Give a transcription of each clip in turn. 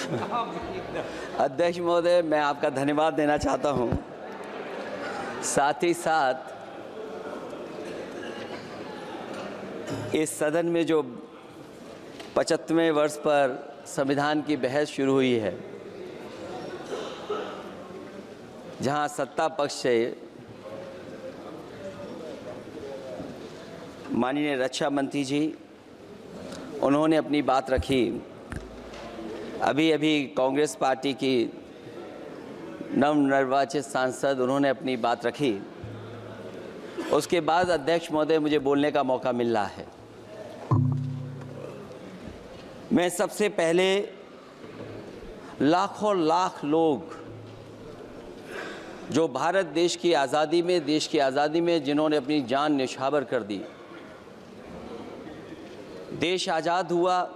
अध्यक्ष महोदय, मैं आपका धन्यवाद देना चाहता हूं। साथ ही साथ इस सदन में जो 75वें वर्ष पर संविधान की बहस शुरू हुई है, जहां सत्ता पक्ष से माननीय रक्षा मंत्री जी उन्होंने अपनी बात रखी। अभी कांग्रेस पार्टी की नवनिर्वाचित सांसद उन्होंने अपनी बात रखी। उसके बाद अध्यक्ष महोदय मुझे बोलने का मौका मिल रहा है। मैं सबसे पहले लाखों लाख लोग जो भारत देश की आज़ादी में जिन्होंने अपनी जान न्यौछावर कर दी, देश आज़ाद हुआ।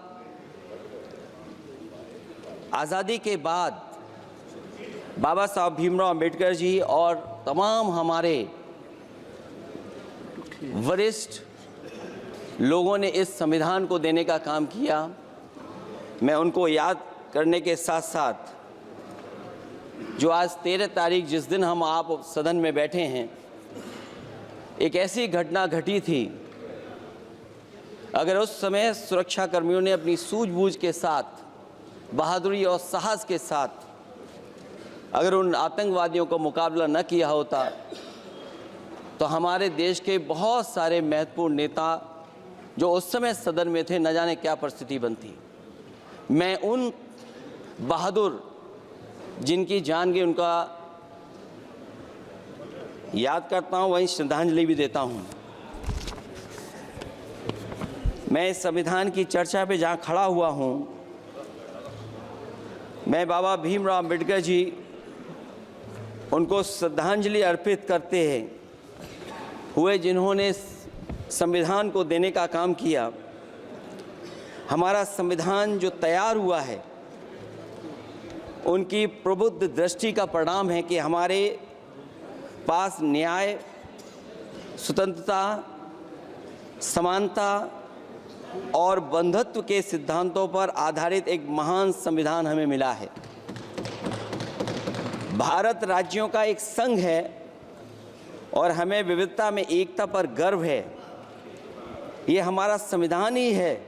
आज़ादी के बाद बाबा साहब भीमराव अंबेडकर जी और तमाम हमारे वरिष्ठ लोगों ने इस संविधान को देने का काम किया। मैं उनको याद करने के साथ साथ जो आज 13 तारीख जिस दिन हम आप सदन में बैठे हैं, एक ऐसी घटना घटी थी, अगर उस समय सुरक्षा कर्मियों ने अपनी सूझबूझ के साथ, बहादुरी और साहस के साथ अगर उन आतंकवादियों को मुकाबला न किया होता तो हमारे देश के बहुत सारे महत्वपूर्ण नेता जो उस समय सदन में थे, न जाने क्या परिस्थिति बनती। मैं उन बहादुर जिनकी जान गई उनका याद करता हूं, वहीं श्रद्धांजलि भी देता हूं। मैं इस संविधान की चर्चा पे जहां खड़ा हुआ हूं, मैं बाबा भीमराव अंबेडकर जी उनको श्रद्धांजलि अर्पित करते हुए जिन्होंने संविधान को देने का काम किया। हमारा संविधान जो तैयार हुआ है, उनकी प्रबुद्ध दृष्टि का परिणाम है कि हमारे पास न्याय, स्वतंत्रता, समानता और बंधुत्व के सिद्धांतों पर आधारित एक महान संविधान हमें मिला है। भारत राज्यों का एक संघ है और हमें विविधता में एकता पर गर्व है। ये हमारा संविधान ही है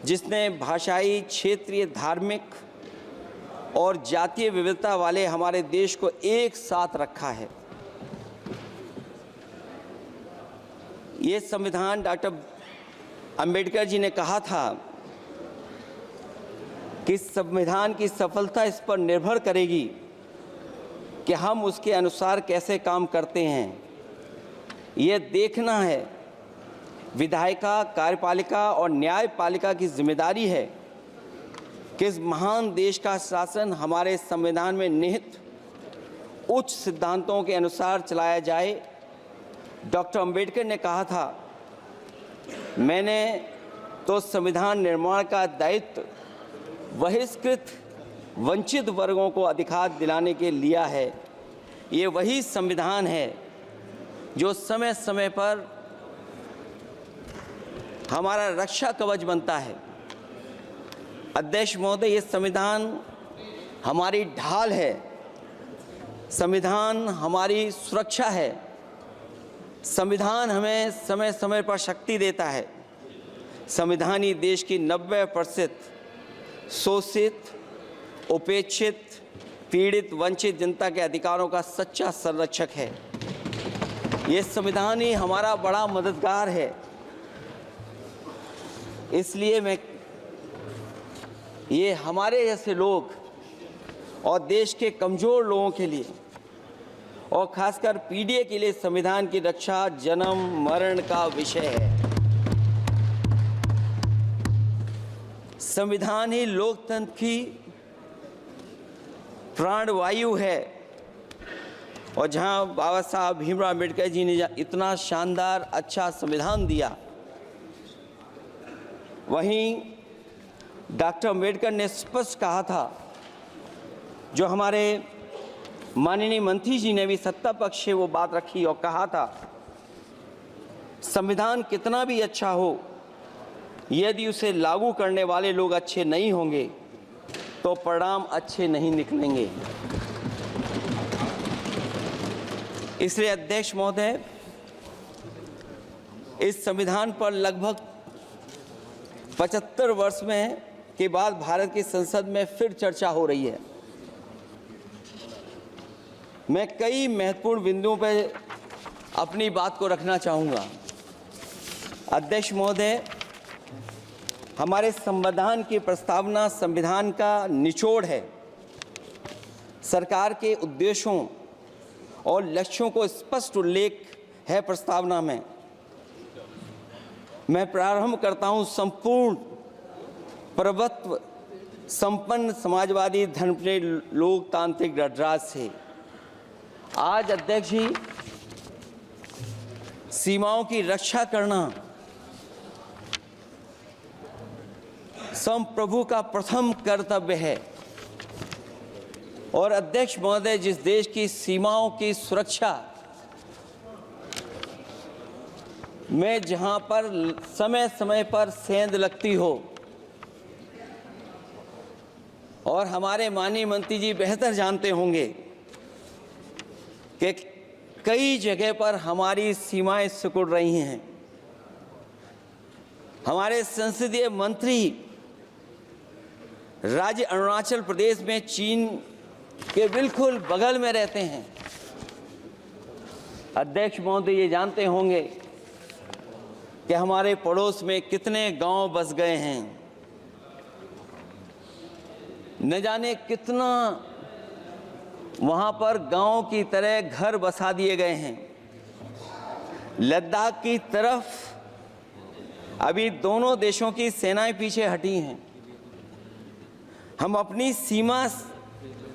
जिसने भाषाई, क्षेत्रीय, धार्मिक और जातीय विविधता वाले हमारे देश को एक साथ रखा है। ये संविधान डॉक्टर अंबेडकर जी ने कहा था कि संविधान की सफलता इस पर निर्भर करेगी कि हम उसके अनुसार कैसे काम करते हैं। ये देखना है, विधायिका, कार्यपालिका और न्यायपालिका की जिम्मेदारी है कि इस महान देश का शासन हमारे संविधान में निहित उच्च सिद्धांतों के अनुसार चलाया जाए। डॉक्टर अंबेडकर ने कहा था, मैंने तो संविधान निर्माण का दायित्व बहिष्कृत वंचित वर्गों को अधिकार दिलाने के लिया है। ये वही संविधान है जो समय समय पर हमारा रक्षा कवच बनता है। अध्यक्ष महोदय, ये संविधान हमारी ढाल है, संविधान हमारी सुरक्षा है, संविधान हमें समय समय पर शक्ति देता है। संविधान ही देश की 90% शोषित, उपेक्षित, पीड़ित, वंचित जनता के अधिकारों का सच्चा संरक्षक है। ये संविधान ही हमारा बड़ा मददगार है। इसलिए ये हमारे जैसे लोग और देश के कमज़ोर लोगों के लिए और खासकर पीढ़ी के लिए संविधान की रक्षा जन्म मरण का विषय है। संविधान ही लोकतंत्र की प्राणवायु है और जहां बाबा साहब भीमराव अंबेडकर जी ने इतना शानदार अच्छा संविधान दिया, वहीं डॉक्टर अंबेडकर ने स्पष्ट कहा था, जो हमारे माननीय मंत्री जी ने भी सत्ता पक्ष से वो बात रखी और कहा था, संविधान कितना भी अच्छा हो, यदि उसे लागू करने वाले लोग अच्छे नहीं होंगे तो परिणाम अच्छे नहीं निकलेंगे। इसलिए अध्यक्ष महोदय, इस संविधान पर लगभग 75 वर्ष में के बाद भारत की संसद में फिर चर्चा हो रही है। मैं कई महत्वपूर्ण बिंदुओं पर अपनी बात को रखना चाहूँगा। अध्यक्ष महोदय, हमारे संविधान की प्रस्तावना संविधान का निचोड़ है। सरकार के उद्देश्यों और लक्ष्यों को स्पष्ट उल्लेख है प्रस्तावना में। मैं प्रारंभ करता हूं संपूर्ण प्रभुत्व संपन्न समाजवादी धर्मप्रिय लोकतांत्रिक गणराज्य से। आज अध्यक्ष जी, सीमाओं की रक्षा करना संप्रभु का प्रथम कर्तव्य है। और अध्यक्ष महोदय, जिस देश की सीमाओं की सुरक्षा में जहां पर समय समय पर सेंध लगती हो, और हमारे माननीय मंत्री जी बेहतर जानते होंगे कि कई जगह पर हमारी सीमाएं सिकुड़ रही हैं। हमारे संसदीय मंत्री राज्य अरुणाचल प्रदेश में चीन के बिल्कुल बगल में रहते हैं। अध्यक्ष महोदय ये जानते होंगे कि हमारे पड़ोस में कितने गांव बस गए हैं, न जाने कितना वहां पर गांव की तरह घर बसा दिए गए हैं। लद्दाख की तरफ अभी दोनों देशों की सेनाएं पीछे हटी हैं। हम अपनी सीमा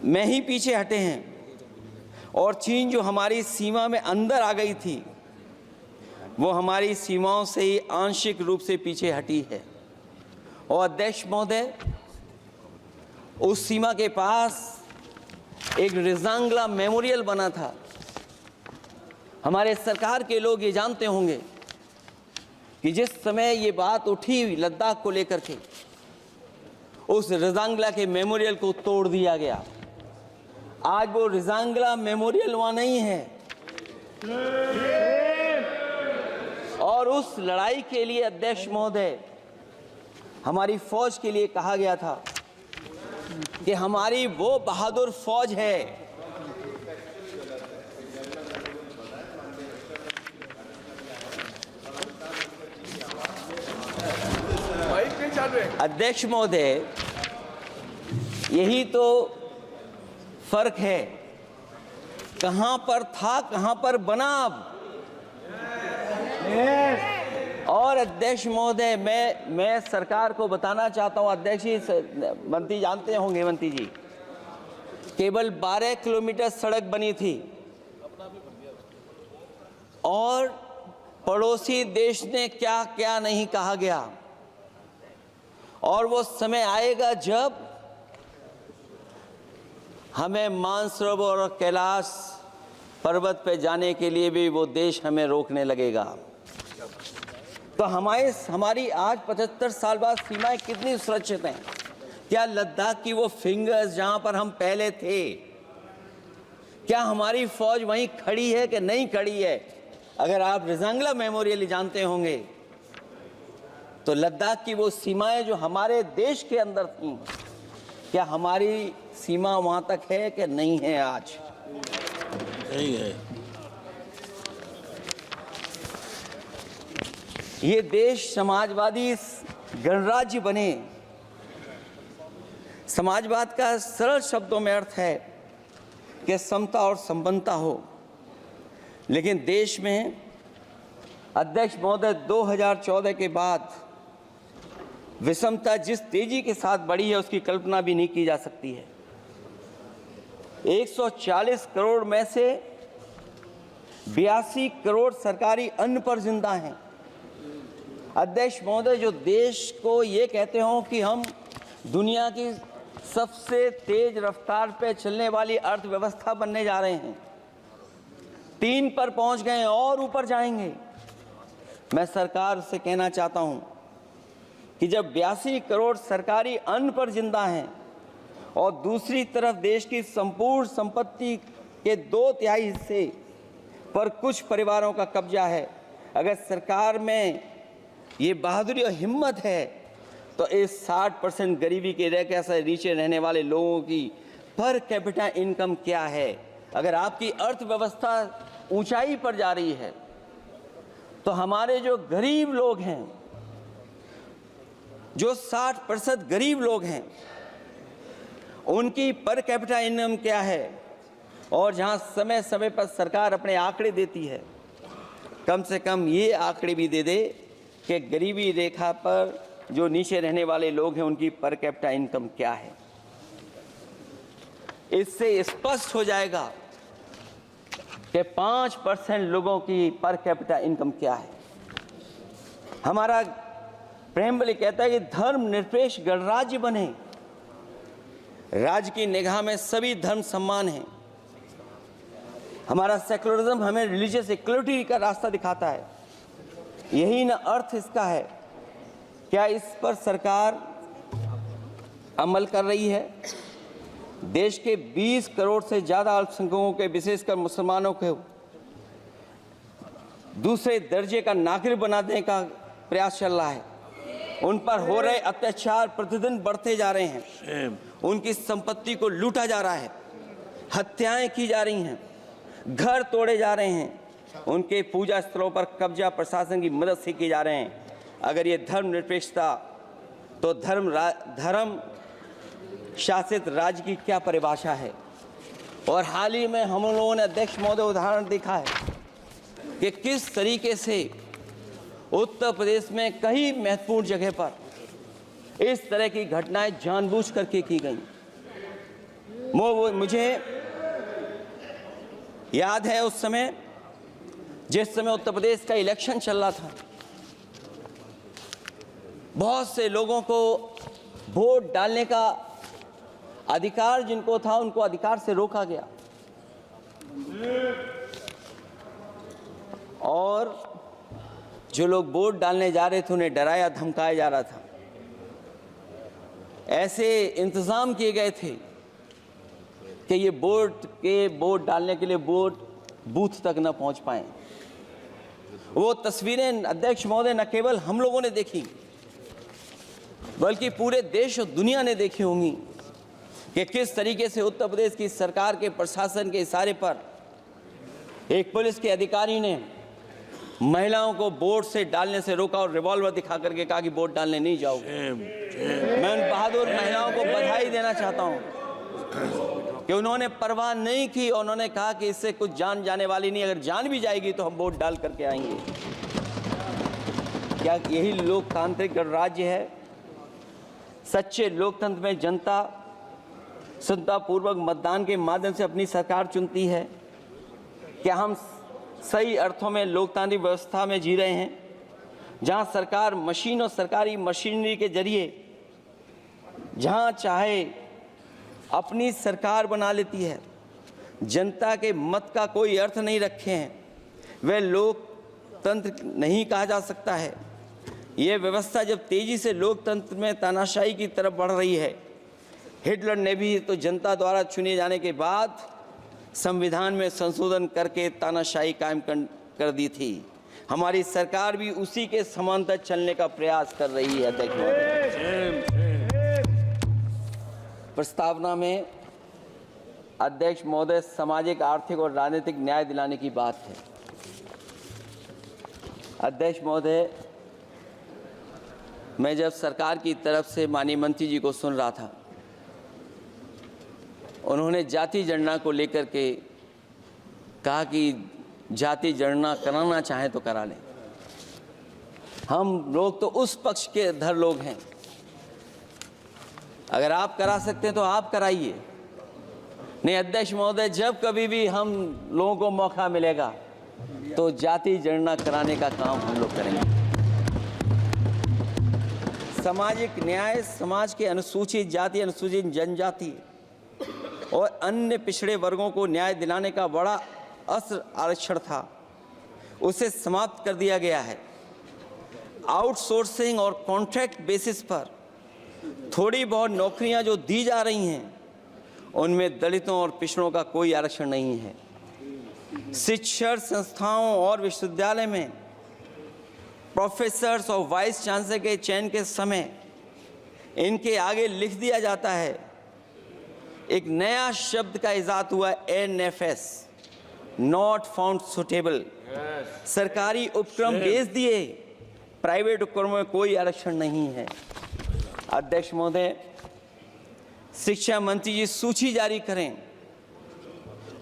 में ही पीछे हटे हैं, और चीन जो हमारी सीमा में अंदर आ गई थी, वो हमारी सीमाओं से ही आंशिक रूप से पीछे हटी है। और अध्यक्ष महोदय, उस सीमा के पास एक रिजांगला मेमोरियल बना था। हमारे सरकार के लोग ये जानते होंगे कि जिस समय ये बात उठी लद्दाख को लेकर के, उस रिजांगला के मेमोरियल को तोड़ दिया गया। आज वो रिजांगला मेमोरियल वहां नहीं है। और उस लड़ाई के लिए अध्यक्ष महोदय, हमारी फौज के लिए कहा गया था कि हमारी वो बहादुर फौज है अध्यक्ष महोदय, यही तो फर्क है। कहां पर था, कहां पर बना अब। और अध्यक्ष महोदय, मैं सरकार को बताना चाहता हूं, अध्यक्ष जी, मंत्री जानते होंगे, मंत्री जी, केवल 12 किलोमीटर सड़क बनी थी, और पड़ोसी देश ने क्या क्या नहीं कहा गया। और वो समय आएगा जब हमें मानसरोवर और कैलाश पर्वत पे जाने के लिए भी वो देश हमें रोकने लगेगा। तो हमारी आज 75 साल बाद सीमाएं कितनी सुरक्षित हैं। क्या लद्दाख की वो फिंगर्स जहां पर हम पहले थे, क्या हमारी फौज वहीं खड़ी है कि नहीं खड़ी है? अगर आप रिजांगला मेमोरियल जानते होंगे, तो लद्दाख की वो सीमाएं जो हमारे देश के अंदर थीं, क्या हमारी सीमा वहां तक है कि नहीं है? आज यही है। ये देश समाजवादी गणराज्य बने। समाजवाद का सरल शब्दों में अर्थ है कि समता और संपन्नता हो। लेकिन देश में अध्यक्ष महोदय 2014 के बाद विषमता जिस तेजी के साथ बढ़ी है, उसकी कल्पना भी नहीं की जा सकती है। 140 करोड़ में से 82 करोड़ सरकारी अन्न पर जिंदा हैं। अध्यक्ष महोदय, जो देश को ये कहते हो कि हम दुनिया की सबसे तेज रफ्तार पे चलने वाली अर्थव्यवस्था बनने जा रहे हैं, 3 पर पहुंच गए और ऊपर जाएंगे। मैं सरकार से कहना चाहता हूं कि जब 82 करोड़ सरकारी अन्न पर जिंदा हैं और दूसरी तरफ देश की संपूर्ण संपत्ति के 2/3 हिस्से पर कुछ परिवारों का कब्जा है। अगर सरकार में ये बहादुरी और हिम्मत है तो इस 60% गरीबी के रेखा से नीचे रहने वाले लोगों की पर कैपिटा इनकम क्या है? अगर आपकी अर्थव्यवस्था ऊंचाई पर जा रही है तो हमारे जो गरीब लोग हैं, जो 60% गरीब लोग हैं, उनकी पर कैपिटा इनकम क्या है? और जहां समय समय पर सरकार अपने आंकड़े देती है, कम से कम ये आंकड़े भी दे दे कि गरीबी रेखा पर जो नीचे रहने वाले लोग हैं उनकी पर कैपिटा इनकम क्या है। इससे स्पष्ट हो जाएगा कि 5% लोगों की पर कैपिटा इनकम क्या है। हमारा प्रेमबली कहता है कि धर्म निरपेक्ष गणराज्य बने, राज्य की निगाह में सभी धर्म समान हैं। हमारा सेकुलरिज्म हमें रिलीजियस इक्वलिटी का रास्ता दिखाता है। यही ना अर्थ इसका है। क्या इस पर सरकार अमल कर रही है? देश के 20 करोड़ से ज़्यादा अल्पसंख्यकों के, विशेषकर मुसलमानों को दूसरे दर्जे का नागरिक बना देने का प्रयास चल रहा है। उन पर हो रहे अत्याचार प्रतिदिन बढ़ते जा रहे हैं। उनकी संपत्ति को लूटा जा रहा है, हत्याएं की जा रही हैं, घर तोड़े जा रहे हैं, उनके पूजा स्थलों पर कब्जा प्रशासन की मदद से किए जा रहे हैं। अगर ये धर्मनिरपेक्षता, तो धर्म शासित राज्य की क्या परिभाषा है? और हाल ही में हम लोगों ने अध्यक्ष महोदय उदाहरण देखा है कि किस तरीके से उत्तर प्रदेश में कई महत्वपूर्ण जगह पर इस तरह की घटनाएं जानबूझ करके की गई। मुझे याद है उस समय, जिस समय उत्तर प्रदेश का इलेक्शन चल रहा था, बहुत से लोगों को वोट डालने का अधिकार जिनको था, उनको अधिकार से रोका गया और जो लोग वोट डालने जा रहे थे उन्हें डराया धमकाया जा रहा था। ऐसे इंतजाम किए गए थे कि ये वोट डालने के लिए वोट बूथ तक न पहुंच पाए। वो तस्वीरें अध्यक्ष महोदय न केवल हम लोगों ने देखी, बल्कि पूरे देश और दुनिया ने देखी होंगी कि किस तरीके से उत्तर प्रदेश की सरकार के प्रशासन के इशारे पर एक पुलिस के अधिकारी ने महिलाओं को वोट से डालने से रोका और रिवॉल्वर दिखा करके कहा कि वोट डालने नहीं जाओगे। मैं उन बहादुर महिलाओं को बधाई देना चाहता हूं कि उन्होंने परवाह नहीं की और उन्होंने कहा कि इससे कुछ जान जाने वाली नहीं, अगर जान भी जाएगी तो हम वोट डाल करके आएंगे। क्या यही लोकतांत्रिक गणराज्य है? सच्चे लोकतंत्र में जनता श्रद्धापूर्वक मतदान के माध्यम से अपनी सरकार चुनती है। क्या हम सही अर्थों में लोकतांत्रिक व्यवस्था में जी रहे हैं, जहां सरकार मशीन और सरकारी मशीनरी के जरिए जहां चाहे अपनी सरकार बना लेती है, जनता के मत का कोई अर्थ नहीं रखे हैं, वह लोकतंत्र नहीं कहा जा सकता है। यह व्यवस्था जब तेजी से लोकतंत्र में तानाशाही की तरफ बढ़ रही है, हिटलर ने भी तो जनता द्वारा चुने जाने के बाद संविधान में संशोधन करके तानाशाही कायम कर दी थी। हमारी सरकार भी उसी के समांतर चलने का प्रयास कर रही है। अध्यक्ष महोदय, प्रस्तावना में अध्यक्ष महोदय सामाजिक, आर्थिक और राजनीतिक न्याय दिलाने की बात है। अध्यक्ष महोदय, मैं जब सरकार की तरफ से माननीय मंत्री जी को सुन रहा था, उन्होंने जाति जनगणना को लेकर के कहा कि जाति जनगणना कराना चाहें तो करा लें। हम लोग तो उस पक्ष के धर लोग हैं, अगर आप करा सकते हैं तो आप कराइए। नहीं अध्यक्ष महोदय, जब कभी भी हम लोगों को मौका मिलेगा तो जाति जनगणना कराने का काम हम लोग करेंगे। सामाजिक न्याय समाज के अनुसूचित जाति, अनुसूचित जनजाति और अन्य पिछड़े वर्गों को न्याय दिलाने का बड़ा असर आरक्षण था, उसे समाप्त कर दिया गया है। आउटसोर्सिंग और कॉन्ट्रैक्ट बेसिस पर थोड़ी बहुत नौकरियां जो दी जा रही हैं, उनमें दलितों और पिछड़ों का कोई आरक्षण नहीं है। शिक्षण संस्थाओं और विश्वविद्यालय में प्रोफेसर्स और वाइस चांसलर के चयन के समय इनके आगे लिख दिया जाता है, एक नया शब्द का इजाद हुआ, NFS, नॉट फाउंड सुटेबल। सरकारी उपक्रम भेज दिए, प्राइवेट उपक्रमों में कोई आरक्षण नहीं है। अध्यक्ष महोदय, शिक्षा मंत्री जी सूची जारी करें,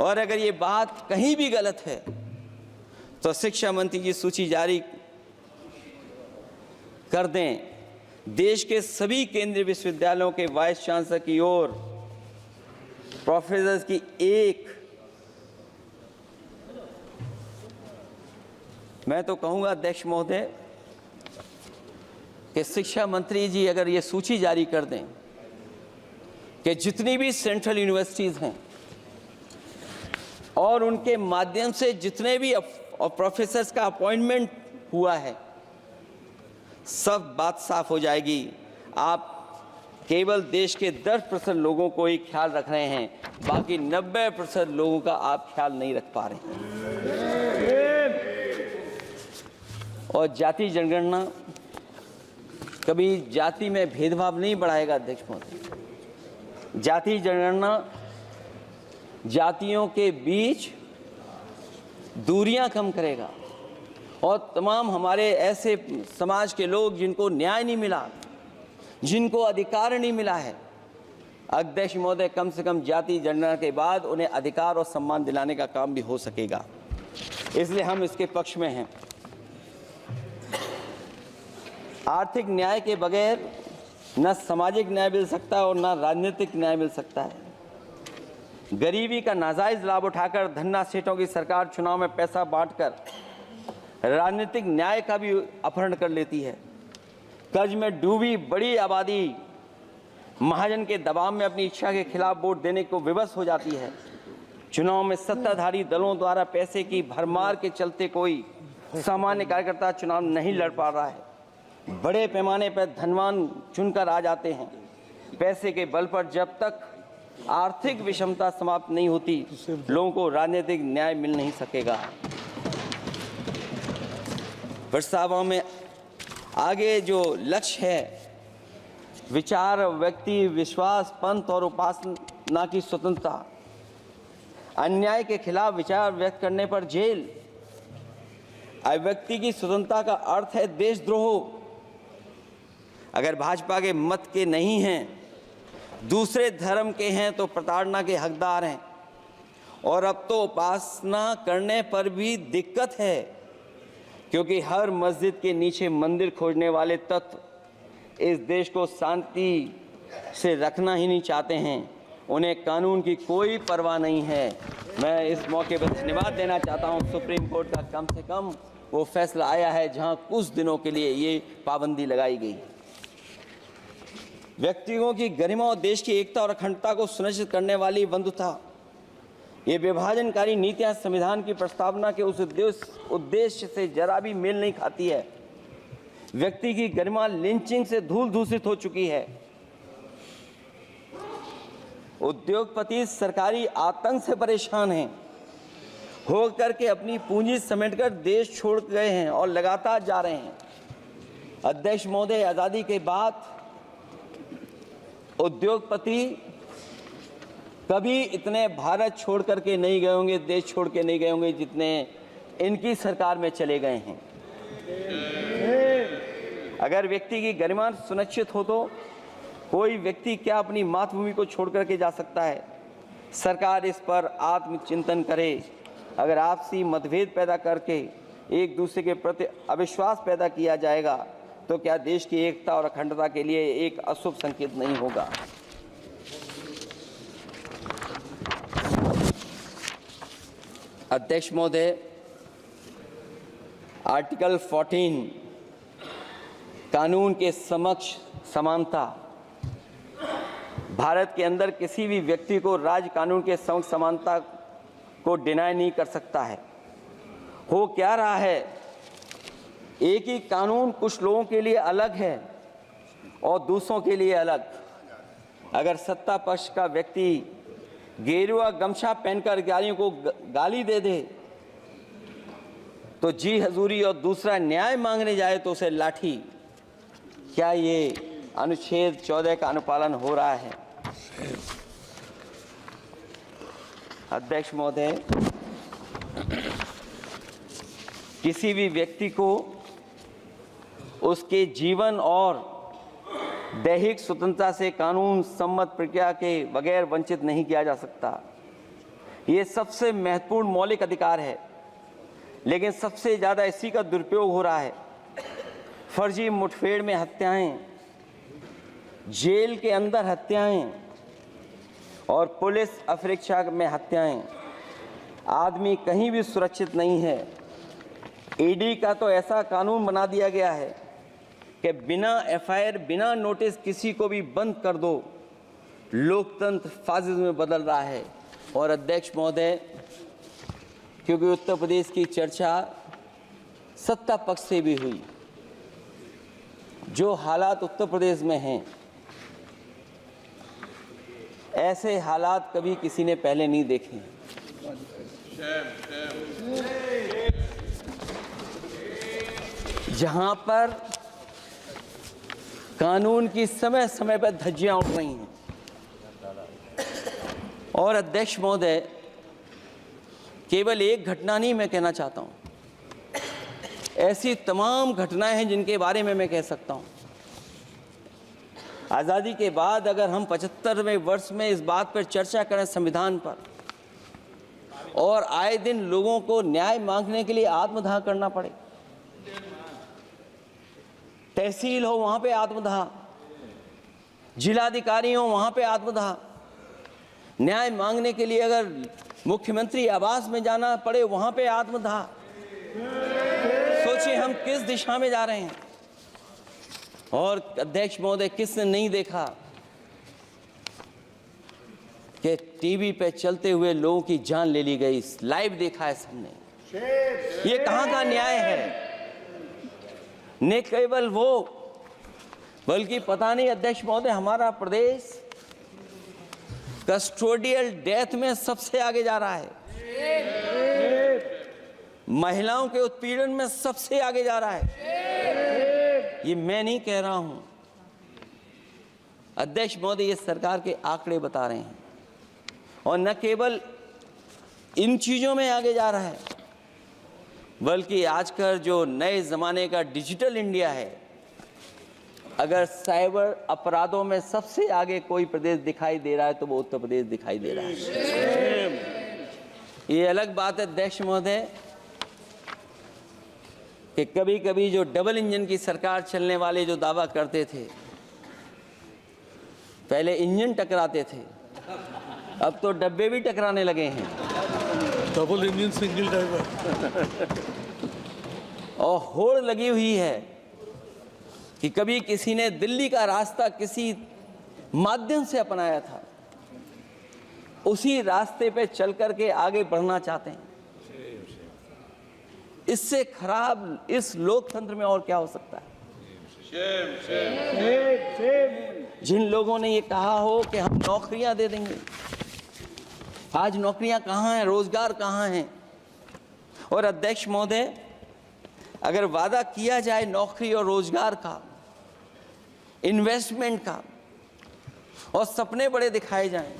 और अगर ये बात कहीं भी गलत है तो शिक्षा मंत्री जी सूची जारी कर दें। देश के सभी केंद्रीय विश्वविद्यालयों के वाइस चांसलर की ओर प्रोफेसर्स की एक, मैं तो कहूंगा अध्यक्ष महोदय कि शिक्षा मंत्री जी अगर ये सूची जारी कर दें कि जितनी भी सेंट्रल यूनिवर्सिटीज़ हैं और उनके माध्यम से जितने भी प्रोफेसर्स का अपॉइंटमेंट हुआ है, सब बात साफ हो जाएगी। आप केवल देश के 10% लोगों को ही ख्याल रख रहे हैं, बाकी 90% लोगों का आप ख्याल नहीं रख पा रहे हैं। और जाति जनगणना कभी जाति में भेदभाव नहीं बढ़ाएगा अध्यक्ष महोदय। जाति जनगणना जातियों के बीच दूरियां कम करेगा और तमाम हमारे ऐसे समाज के लोग जिनको न्याय नहीं मिला, जिनको अधिकार नहीं मिला है, अध्यक्ष महोदय कम से कम जाति जनगणना के बाद उन्हें अधिकार और सम्मान दिलाने का काम भी हो सकेगा। इसलिए हम इसके पक्ष में हैं। आर्थिक न्याय के बगैर न सामाजिक न्याय मिल सकता है और न राजनीतिक न्याय मिल सकता है। गरीबी का नाजायज लाभ उठाकर धन्ना सेठों की सरकार चुनाव में पैसा बांटकर राजनीतिक न्याय का भी अपहरण कर लेती है। कर्ज में डूबी बड़ी आबादी महाजन के दबाव में अपनी इच्छा के खिलाफ वोट देने को विवश हो जाती है। चुनाव में सत्ताधारी दलों द्वारा पैसे की भरमार के चलते कोई सामान्य कार्यकर्ता चुनाव नहीं लड़ पा रहा है। बड़े पैमाने पर धनवान चुनकर आ जाते हैं। पैसे के बल पर जब तक आर्थिक विषमता समाप्त नहीं होती, लोगों को राजनीतिक न्याय मिल नहीं सकेगा। प्रस्तावों में आगे जो लक्ष्य है, विचार, व्यक्ति, विश्वास, पंथ और उपासना की स्वतंत्रता, अन्याय के खिलाफ विचार व्यक्त करने पर जेल, अभिव्यक्ति की स्वतंत्रता का अर्थ है देशद्रोह। अगर भाजपा के मत के नहीं हैं, दूसरे धर्म के हैं तो प्रताड़ना के हकदार हैं। और अब तो उपासना करने पर भी दिक्कत है, क्योंकि हर मस्जिद के नीचे मंदिर खोजने वाले तत्व इस देश को शांति से रखना ही नहीं चाहते हैं। उन्हें कानून की कोई परवाह नहीं है। मैं इस मौके पर धन्यवाद देना चाहता हूं सुप्रीम कोर्ट का कम से कम वो फैसला आया है जहां कुछ दिनों के लिए ये पाबंदी लगाई गई। व्यक्तियों की गरिमा और देश की एकता और अखंडता को सुनिश्चित करने वाली बंधुता, ये विभाजनकारी नीतियां संविधान की प्रस्तावना के उस उद्देश्य से जरा भी मेल नहीं खाती है। व्यक्ति की गरिमा लिंचिंग से धूल दूषित हो चुकी है। उद्योगपति सरकारी आतंक से परेशान हैं, हो करके अपनी पूंजी समेटकर देश छोड़ गए हैं और लगातार जा रहे हैं। अध्यक्ष महोदय, आज़ादी के बाद उद्योगपति कभी इतने भारत छोड़ करके नहीं गए होंगे, देश छोड़ के नहीं गए होंगे जितने इनकी सरकार में चले गए हैं। अगर व्यक्ति की गरिमा सुनिश्चित हो तो कोई व्यक्ति क्या अपनी मातृभूमि को छोड़ करके जा सकता है? सरकार इस पर आत्मचिंतन करे। अगर आपसी मतभेद पैदा करके एक दूसरे के प्रति अविश्वास पैदा किया जाएगा तो क्या देश की एकता और अखंडता के लिए एक अशुभ संकेत नहीं होगा? अध्यक्ष महोदय, आर्टिकल 14 कानून के समक्ष समानता, भारत के अंदर किसी भी व्यक्ति को राज्य कानून के समक्ष समानता को डिनाई नहीं कर सकता है। हो क्या रहा है, एक ही कानून कुछ लोगों के लिए अलग है और दूसरों के लिए अलग। अगर सत्ता पक्ष का व्यक्ति गेरुआ गमछा पहनकर अधिकारियों को गाली दे दे तो जी हजूरी और दूसरा न्याय मांगने जाए तो उसे लाठी। क्या ये अनुच्छेद 14 का अनुपालन हो रहा है? अध्यक्ष महोदय, किसी भी व्यक्ति को उसके जीवन और दैहिक स्वतंत्रता से कानून सम्मत प्रक्रिया के बगैर वंचित नहीं किया जा सकता। ये सबसे महत्वपूर्ण मौलिक अधिकार है, लेकिन सबसे ज़्यादा इसी का दुरुपयोग हो रहा है। फर्जी मुठभेड़ में हत्याएं, जेल के अंदर हत्याएं और पुलिस अफरीक्षा में हत्याएं। आदमी कहीं भी सुरक्षित नहीं है। ईडी का तो ऐसा कानून बना दिया गया है कि बिना एफआईआर, बिना नोटिस किसी को भी बंद कर दो। लोकतंत्र फासिज्म में बदल रहा है। और अध्यक्ष महोदय, क्योंकि उत्तर प्रदेश की चर्चा सत्ता पक्ष से भी हुई, जो हालात उत्तर प्रदेश में हैं, ऐसे हालात कभी किसी ने पहले नहीं देखे हैं। जहां पर कानून की समय समय पर धज्जियां उड़ रही हैं। और अध्यक्ष महोदय, केवल एक घटना नहीं मैं कहना चाहता हूं, ऐसी तमाम घटनाएं हैं जिनके बारे में मैं कह सकता हूं। आज़ादी के बाद अगर हम 75वें वर्ष में इस बात पर चर्चा करें संविधान पर, और आए दिन लोगों को न्याय मांगने के लिए आत्मदाह करना पड़े, तहसील हो वहां पे आत्मदाह, जिलाधिकारी हो वहां पे आत्मदाह, न्याय मांगने के लिए अगर मुख्यमंत्री आवास में जाना पड़े वहां पे आत्मदाह। सोचिए हम किस दिशा में जा रहे हैं। और अध्यक्ष महोदय, किसने नहीं देखा कि टीवी पे चलते हुए लोगों की जान ले ली गई? लाइव देखा है सबने। ये कहां का न्याय है? न केवल वो, बल्कि पता नहीं अध्यक्ष महोदय, हमारा प्रदेश कस्टोडियल डेथ में सबसे आगे जा रहा है, महिलाओं के उत्पीड़न में सबसे आगे जा रहा है। ये मैं नहीं कह रहा हूं, अध्यक्ष महोदय, ये सरकार के आंकड़े बता रहे हैं। और न केवल इन चीजों में आगे जा रहा है, बल्कि आजकल जो नए जमाने का डिजिटल इंडिया है, अगर साइबर अपराधों में सबसे आगे कोई प्रदेश दिखाई दे रहा है तो वो उत्तर प्रदेश दिखाई दे रहा है। ये अलग बात है अध्यक्ष महोदय कि कभी कभी जो डबल इंजन की सरकार चलने वाले जो दावा करते थे, पहले इंजन टकराते थे, अब तो डब्बे भी टकराने लगे हैं। Double engine single driver. और होड़ लगी हुई है कि कभी किसी ने दिल्ली का रास्ता किसी माध्यम से अपनाया था, उसी रास्ते पे चल करके आगे बढ़ना चाहते हैं। इससे खराब इस लोकतंत्र में और क्या हो सकता है? जिन लोगों ने ये कहा हो कि हम नौकरियां दे देंगे, आज नौकरियां कहां हैं? रोजगार कहां हैं? और अध्यक्ष महोदय, अगर वादा किया जाए नौकरी और रोजगार का, इन्वेस्टमेंट का, और सपने बड़े दिखाए जाएं,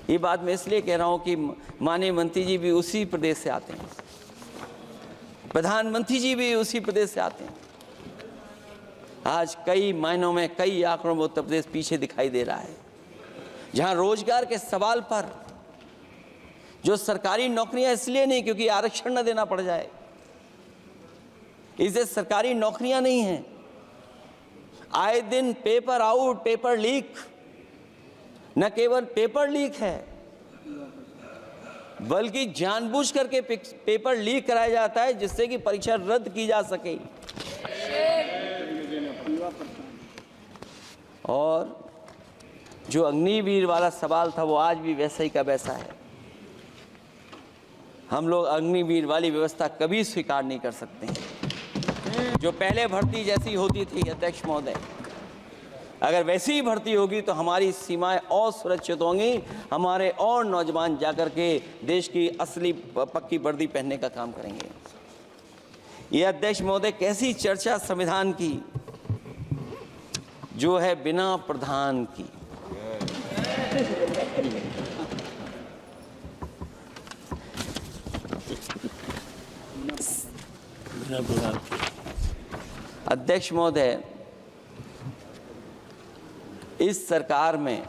ये बात मैं इसलिए कह रहा हूं कि माननीय मंत्री जी भी उसी प्रदेश से आते हैं, प्रधानमंत्री जी भी उसी प्रदेश से आते हैं। आज कई मायनों में, कई आंकड़ों में उत्तर प्रदेश पीछे दिखाई दे रहा है। जहां रोजगार के सवाल पर जो सरकारी नौकरियां इसलिए नहीं क्योंकि आरक्षण न देना पड़ जाए, इसे सरकारी नौकरियां नहीं हैं। आए दिन पेपर आउट, पेपर लीक, न केवल पेपर लीक है बल्कि जानबूझ करके पेपर लीक कराया जाता है जिससे कि परीक्षा रद्द की जा सके। और जो अग्निवीर वाला सवाल था वो आज भी वैसा ही का वैसा है। हम लोग अग्निवीर वाली व्यवस्था कभी स्वीकार नहीं कर सकते हैं, जो पहले भर्ती जैसी होती थी। अध्यक्ष महोदय, अगर वैसी ही भर्ती होगी तो हमारी सीमाएं और सुरक्षित होंगी, हमारे और नौजवान जाकर के देश की असली पक्की वर्दी पहनने का काम करेंगे। ये अध्यक्ष महोदय कैसी चर्चा संविधान की जो है बिना प्रधान की। अध्यक्ष महोदय, इस सरकार में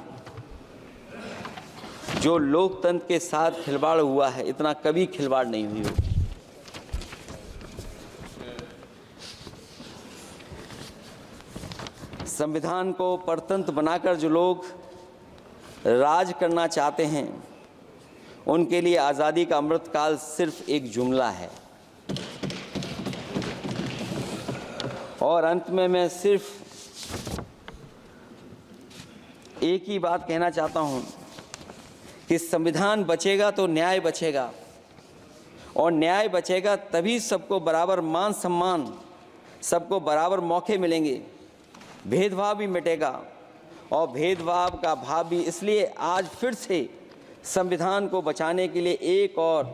जो लोकतंत्र के साथ खिलवाड़ हुआ है, इतना कभी खिलवाड़ नहीं हुई होगी। संविधान को परतंत्र बनाकर जो लोग राज करना चाहते हैं, उनके लिए आज़ादी का अमृतकाल सिर्फ एक जुमला है। और अंत में मैं सिर्फ एक ही बात कहना चाहता हूं कि संविधान बचेगा तो न्याय बचेगा, और न्याय बचेगा तभी सबको बराबर मान सम्मान, सबको बराबर मौके मिलेंगे, भेदभाव भी मिटेगा। और भेदभाव का भाव भी इसलिए आज फिर से संविधान को बचाने के लिए एक और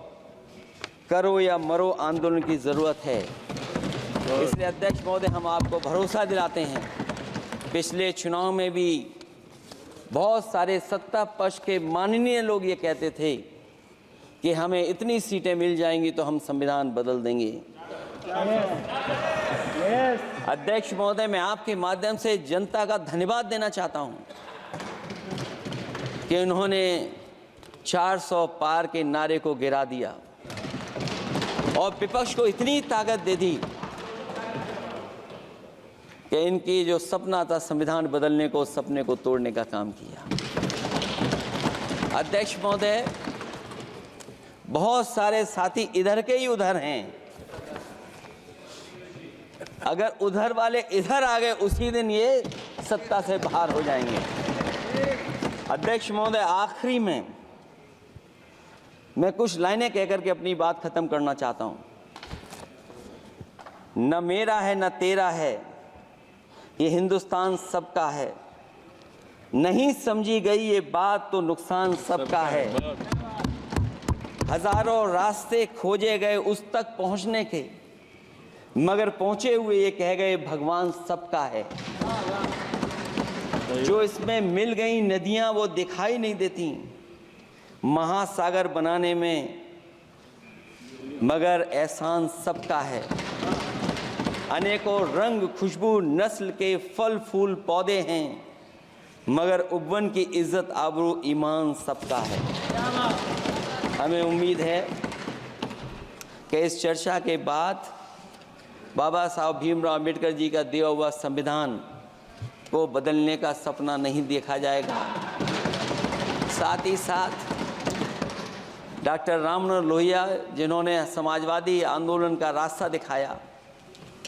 करो या मरो आंदोलन की ज़रूरत है। इसलिए अध्यक्ष महोदय, हम आपको भरोसा दिलाते हैं, पिछले चुनाव में भी बहुत सारे सत्ता पक्ष के माननीय लोग ये कहते थे कि हमें इतनी सीटें मिल जाएंगी तो हम संविधान बदल देंगे। अध्यक्ष महोदय, मैं आपके माध्यम से जनता का धन्यवाद देना चाहता हूं कि उन्होंने 400 पार के नारे को गिरा दिया और विपक्ष को इतनी ताकत दे दी कि इनकी जो सपना था संविधान बदलने को, उस सपने को तोड़ने का काम किया। अध्यक्ष महोदय, बहुत सारे साथी इधर के ही उधर हैं, अगर उधर वाले इधर आ गए उसी दिन ये सत्ता से बाहर हो जाएंगे। अध्यक्ष महोदय, आखिरी में मैं कुछ लाइनें कहकर के अपनी बात खत्म करना चाहता हूं। न मेरा है न तेरा है, ये हिंदुस्तान सबका है, नहीं समझी गई ये बात तो नुकसान सबका है। हजारों रास्ते खोजे गए उस तक पहुंचने के, मगर पहुंचे हुए ये कह गए भगवान सबका है। जो इसमें मिल गई नदियां वो दिखाई नहीं देती महासागर बनाने में, मगर एहसान सबका है। अनेकों रंग खुशबू नस्ल के फल फूल पौधे हैं, मगर उपवन की इज्जत आबरू ईमान सबका है। हमें उम्मीद है कि इस चर्चा के बाद बाबा साहब भीमराव अम्बेडकर जी का दिया हुआ संविधान को बदलने का सपना नहीं देखा जाएगा। साथ ही साथ डॉक्टर राममनोहर लोहिया, जिन्होंने समाजवादी आंदोलन का रास्ता दिखाया,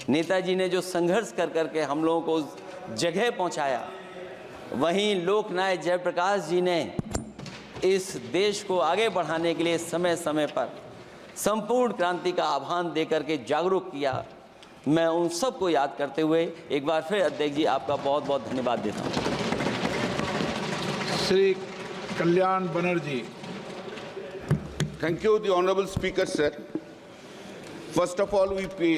नेताजी ने जो संघर्ष कर करके हम लोगों को उस जगह पहुंचाया, वहीं लोकनायक जयप्रकाश जी ने इस देश को आगे बढ़ाने के लिए समय समय पर संपूर्ण क्रांति का आह्वान देकर के जागरूक किया। मैं उन सबको याद करते हुए एक बार फिर अध्यक्ष जी आपका बहुत बहुत धन्यवाद देता हूँ। Shri Kalyan Banerjee. Thank you, the Honorable Speaker, sir. First of all, we pay